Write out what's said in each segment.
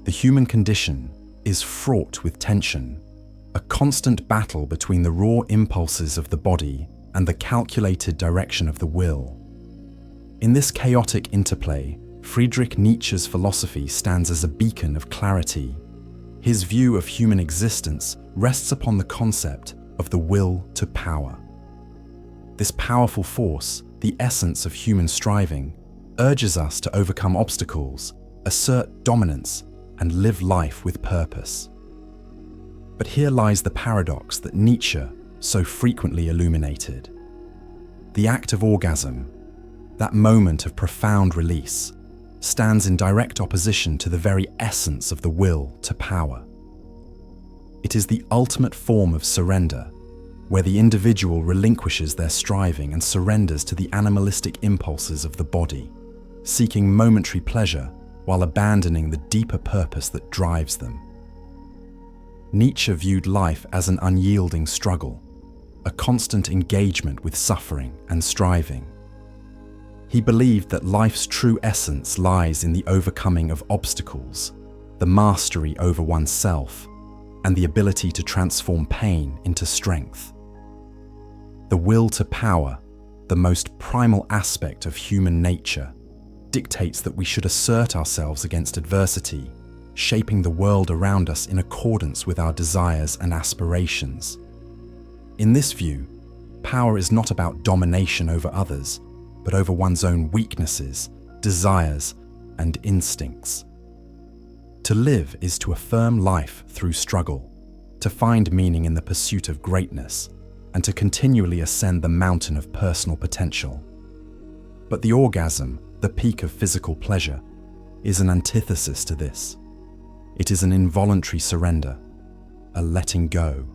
The human condition is fraught with tension, a constant battle between the raw impulses of the body and the calculated direction of the will. In this chaotic interplay, Friedrich Nietzsche's philosophy stands as a beacon of clarity. His view of human existence rests upon the concept of the will to power. This powerful force, the essence of human striving, urges us to overcome obstacles, assert dominance, and live life with purpose. But here lies the paradox that Nietzsche so frequently illuminated. The act of orgasm, that moment of profound release, stands in direct opposition to the very essence of the will to power. It is the ultimate form of surrender, where the individual relinquishes their striving and surrenders to the animalistic impulses of the body, seeking momentary pleasure while abandoning the deeper purpose that drives them. Nietzsche viewed life as an unyielding struggle, a constant engagement with suffering and striving. He believed that life's true essence lies in the overcoming of obstacles, the mastery over oneself, and the ability to transform pain into strength. The will to power, the most primal aspect of human nature, dictates that we should assert ourselves against adversity, shaping the world around us in accordance with our desires and aspirations. In this view, power is not about domination over others, but over one's own weaknesses, desires, and instincts. To live is to affirm life through struggle, to find meaning in the pursuit of greatness, and to continually ascend the mountain of personal potential. But the orgasm, the peak of physical pleasure, is an antithesis to this. It is an involuntary surrender, a letting go,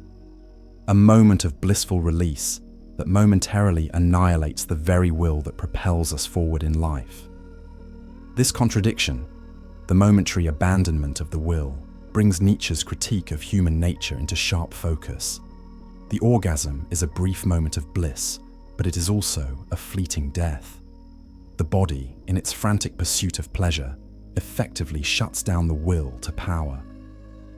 a moment of blissful release that momentarily annihilates the very will that propels us forward in life. This contradiction, the momentary abandonment of the will, brings Nietzsche's critique of human nature into sharp focus. The orgasm is a brief moment of bliss, but it is also a fleeting death. The body, in its frantic pursuit of pleasure, effectively shuts down the will to power.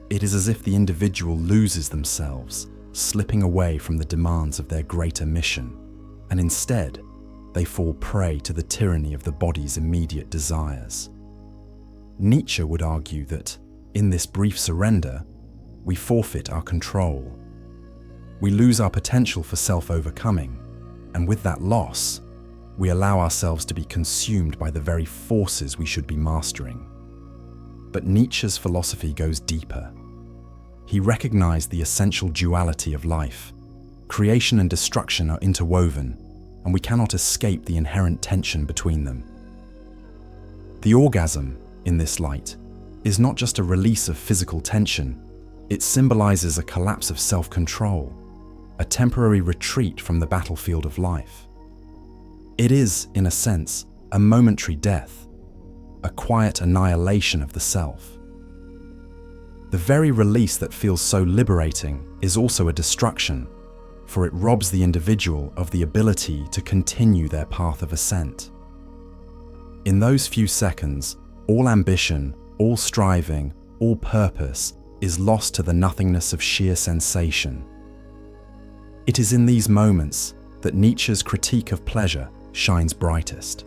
It is as if the individual loses themselves, slipping away from the demands of their greater mission, and instead, they fall prey to the tyranny of the body's immediate desires. Nietzsche would argue that, in this brief surrender, we forfeit our control. We lose our potential for self-overcoming, and with that loss, we allow ourselves to be consumed by the very forces we should be mastering. But Nietzsche's philosophy goes deeper. He recognized the essential duality of life. Creation and destruction are interwoven, and we cannot escape the inherent tension between them. The orgasm, in this light, is not just a release of physical tension, it symbolizes a collapse of self-control, a temporary retreat from the battlefield of life. It is, in a sense, a momentary death, a quiet annihilation of the self. The very release that feels so liberating is also a destruction, for it robs the individual of the ability to continue their path of ascent. In those few seconds, all ambition, all striving, all purpose is lost to the nothingness of sheer sensation. It is in these moments that Nietzsche's critique of pleasure shines brightest.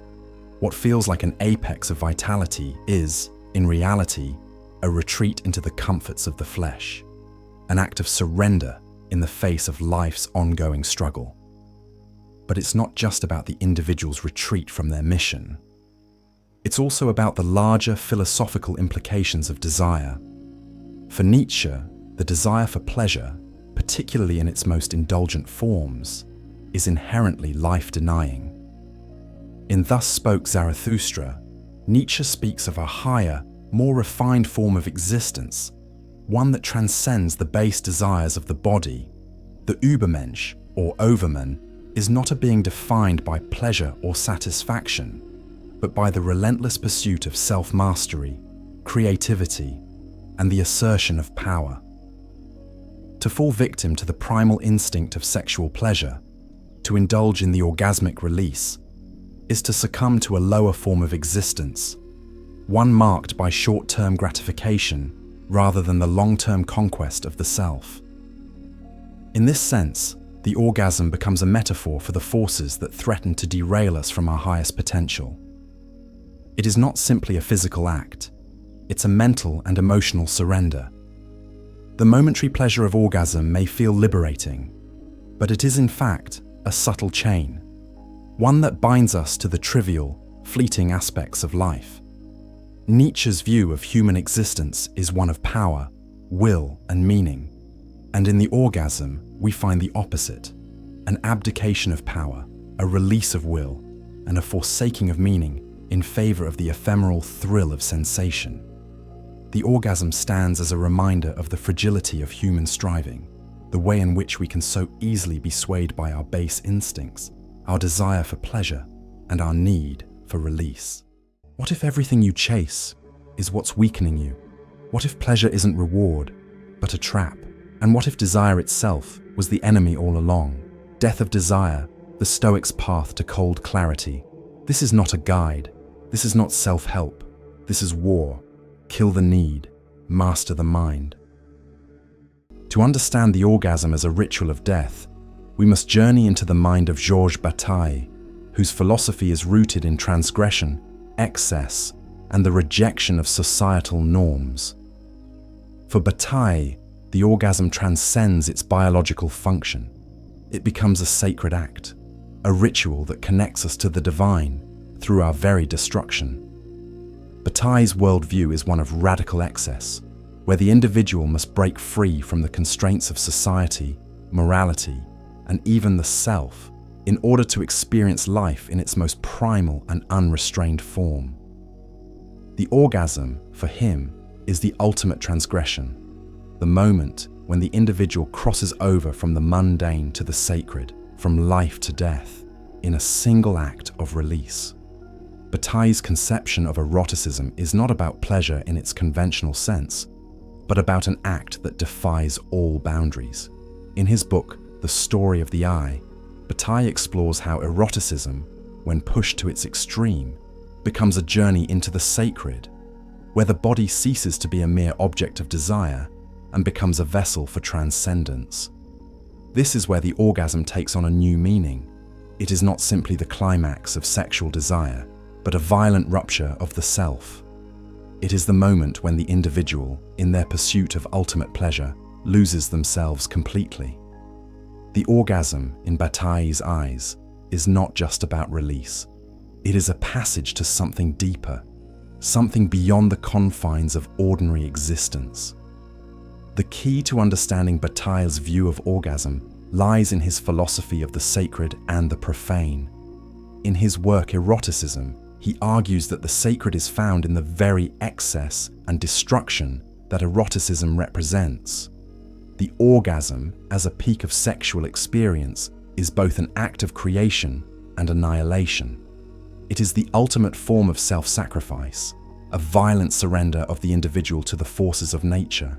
What feels like an apex of vitality is, in reality, a retreat into the comforts of the flesh, an act of surrender in the face of life's ongoing struggle. But it's not just about the individual's retreat from their mission. It's also about the larger philosophical implications of desire. For Nietzsche, the desire for pleasure, particularly in its most indulgent forms, is inherently life-denying. In Thus Spoke Zarathustra, Nietzsche speaks of a higher, more refined form of existence, one that transcends the base desires of the body. The Übermensch, or Overman, is not a being defined by pleasure or satisfaction, but by the relentless pursuit of self-mastery, creativity, and the assertion of power. To fall victim to the primal instinct of sexual pleasure, to indulge in the orgasmic release, is to succumb to a lower form of existence, one marked by short-term gratification rather than the long-term conquest of the self. In this sense, the orgasm becomes a metaphor for the forces that threaten to derail us from our highest potential. It is not simply a physical act, it's a mental and emotional surrender. The momentary pleasure of orgasm may feel liberating, but it is in fact a subtle chain, one that binds us to the trivial, fleeting aspects of life. Nietzsche's view of human existence is one of power, will, and meaning, and in the orgasm we find the opposite, an abdication of power, a release of will, and a forsaking of meaning in favor of the ephemeral thrill of sensation. The orgasm stands as a reminder of the fragility of human striving, the way in which we can so easily be swayed by our base instincts, our desire for pleasure, and our need for release. What if everything you chase is what's weakening you? What if pleasure isn't reward, but a trap? And what if desire itself was the enemy all along? Death of desire, the Stoic's path to cold clarity. This is not a guide. This is not self-help. This is war. Kill the need, master the mind. To understand the orgasm as a ritual of death, we must journey into the mind of Nietzsche and Bataille, whose philosophy is rooted in transgression, excess, and the rejection of societal norms. For Bataille, the orgasm transcends its biological function. It becomes a sacred act, a ritual that connects us to the divine through our very destruction. Bataille's worldview is one of radical excess, where the individual must break free from the constraints of society, morality, and even the self in order to experience life in its most primal and unrestrained form. The orgasm, for him, is the ultimate transgression, the moment when the individual crosses over from the mundane to the sacred, from life to death, in a single act of release. Bataille's conception of eroticism is not about pleasure in its conventional sense, but about an act that defies all boundaries. In his book, The Story of the Eye, Bataille explores how eroticism, when pushed to its extreme, becomes a journey into the sacred, where the body ceases to be a mere object of desire and becomes a vessel for transcendence. This is where the orgasm takes on a new meaning. It is not simply the climax of sexual desire, but a violent rupture of the self. It is the moment when the individual, in their pursuit of ultimate pleasure, loses themselves completely. The orgasm, in Bataille's eyes, is not just about release. It is a passage to something deeper, something beyond the confines of ordinary existence. The key to understanding Bataille's view of orgasm lies in his philosophy of the sacred and the profane. In his work Eroticism, he argues that the sacred is found in the very excess and destruction that eroticism represents. The orgasm, as a peak of sexual experience, is both an act of creation and annihilation. It is the ultimate form of self-sacrifice, a violent surrender of the individual to the forces of nature,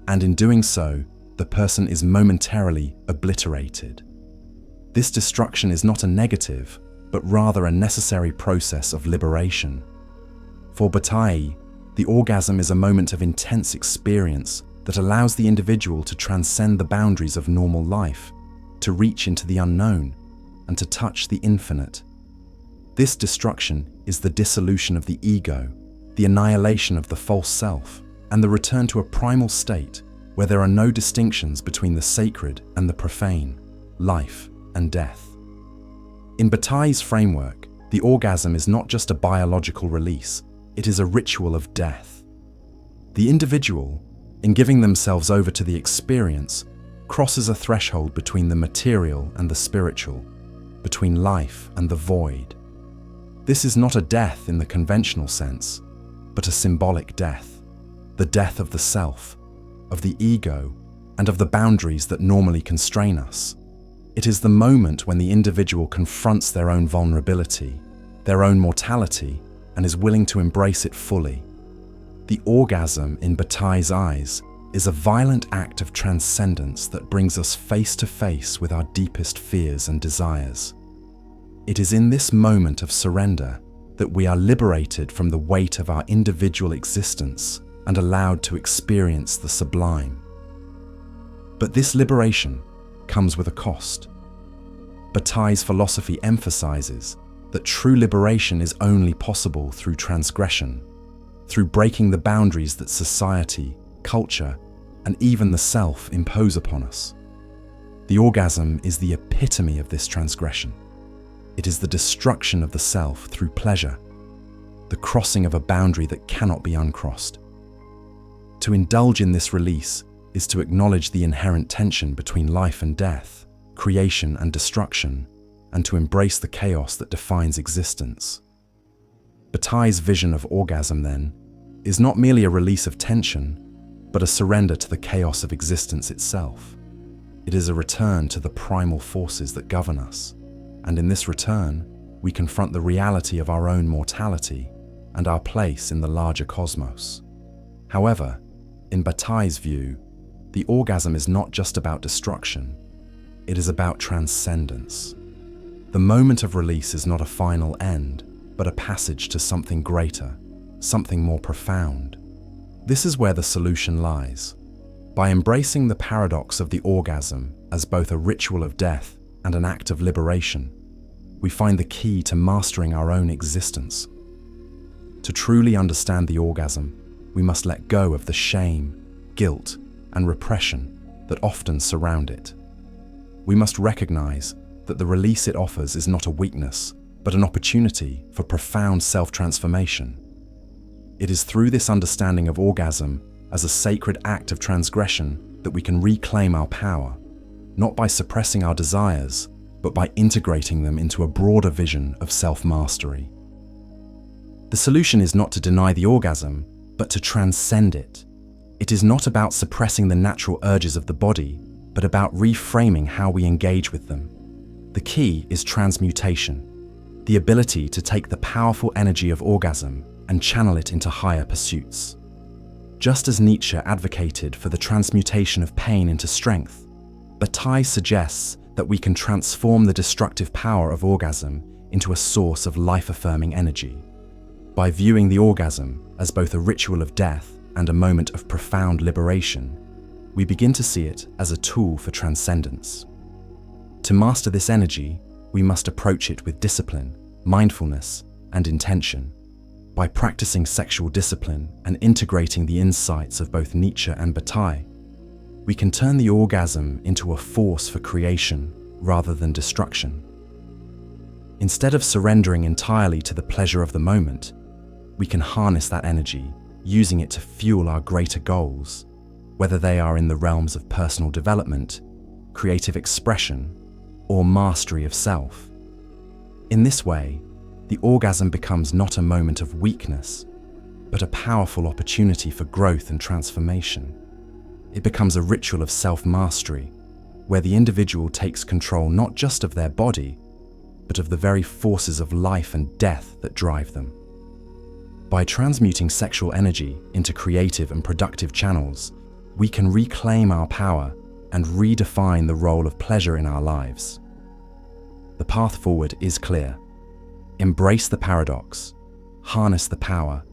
and in doing so, the person is momentarily obliterated. This destruction is not a negative, but rather a necessary process of liberation. For Bataille, the orgasm is a moment of intense experience that allows the individual to transcend the boundaries of normal life, to reach into the unknown, and to touch the infinite. This destruction is the dissolution of the ego, the annihilation of the false self, and the return to a primal state where there are no distinctions between the sacred and the profane, life and death. In Bataille's framework, the orgasm is not just a biological release, it is a ritual of death. The individual, in giving themselves over to the experience, crosses a threshold between the material and the spiritual, between life and the void. This is not a death in the conventional sense, but a symbolic death, the death of the self, of the ego, and of the boundaries that normally constrain us. It is the moment when the individual confronts their own vulnerability, their own mortality, and is willing to embrace it fully. The orgasm, in Bataille's eyes, is a violent act of transcendence that brings us face to face with our deepest fears and desires. It is in this moment of surrender that we are liberated from the weight of our individual existence and allowed to experience the sublime. But this liberation comes with a cost. Bataille's philosophy emphasizes that true liberation is only possible through transgression, through breaking the boundaries that society, culture, and even the self impose upon us. The orgasm is the epitome of this transgression. It is the destruction of the self through pleasure, the crossing of a boundary that cannot be uncrossed. To indulge in this release is to acknowledge the inherent tension between life and death, creation and destruction, and to embrace the chaos that defines existence. Bataille's vision of orgasm, then, is not merely a release of tension, but a surrender to the chaos of existence itself. It is a return to the primal forces that govern us, and in this return, we confront the reality of our own mortality and our place in the larger cosmos. However, in Bataille's view, the orgasm is not just about destruction, it is about transcendence. The moment of release is not a final end, but a passage to something greater, something more profound. This is where the solution lies. By embracing the paradox of the orgasm as both a ritual of death and an act of liberation, we find the key to mastering our own existence. To truly understand the orgasm, we must let go of the shame, guilt, and repression that often surround it. We must recognize that the release it offers is not a weakness, but an opportunity for profound self-transformation. It is through this understanding of orgasm as a sacred act of transgression that we can reclaim our power, not by suppressing our desires, but by integrating them into a broader vision of self-mastery. The solution is not to deny the orgasm, but to transcend it. It is not about suppressing the natural urges of the body, but about reframing how we engage with them. The key is transmutation, the ability to take the powerful energy of orgasm and channel it into higher pursuits. Just as Nietzsche advocated for the transmutation of pain into strength, Bataille suggests that we can transform the destructive power of orgasm into a source of life-affirming energy. By viewing the orgasm as both a ritual of death and a moment of profound liberation, we begin to see it as a tool for transcendence. To master this energy, we must approach it with discipline, mindfulness, and intention. By practicing sexual discipline and integrating the insights of both Nietzsche and Bataille, we can turn the orgasm into a force for creation rather than destruction. Instead of surrendering entirely to the pleasure of the moment, we can harness that energy, using it to fuel our greater goals, whether they are in the realms of personal development, creative expression, or mastery of self. In this way, the orgasm becomes not a moment of weakness, but a powerful opportunity for growth and transformation. It becomes a ritual of self-mastery, where the individual takes control not just of their body, but of the very forces of life and death that drive them. By transmuting sexual energy into creative and productive channels, we can reclaim our power and redefine the role of pleasure in our lives. The path forward is clear. Embrace the paradox, harness the power,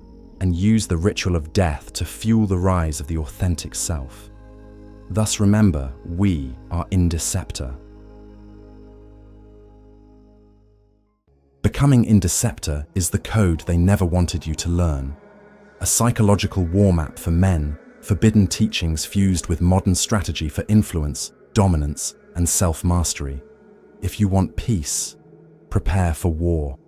and use the ritual of death to fuel the rise of the authentic self. Thus remember, we are Indeceptor. Becoming Indeceptor is the code they never wanted you to learn. A psychological war map for men, forbidden teachings fused with modern strategy for influence, dominance, and self-mastery. If you want peace, prepare for war.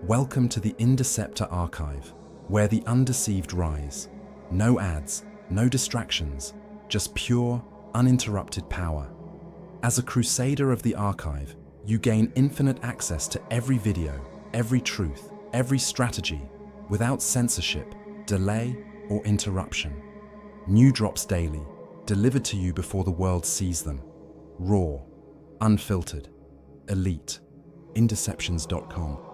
Welcome to the Indeceptor Archive, where the undeceived rise. No ads, no distractions, just pure, uninterrupted power. As a crusader of the archive, you gain infinite access to every video, every truth, every strategy, without censorship, delay, or interruption. New drops daily, delivered to you before the world sees them. Raw, unfiltered, elite. Indeceptions.com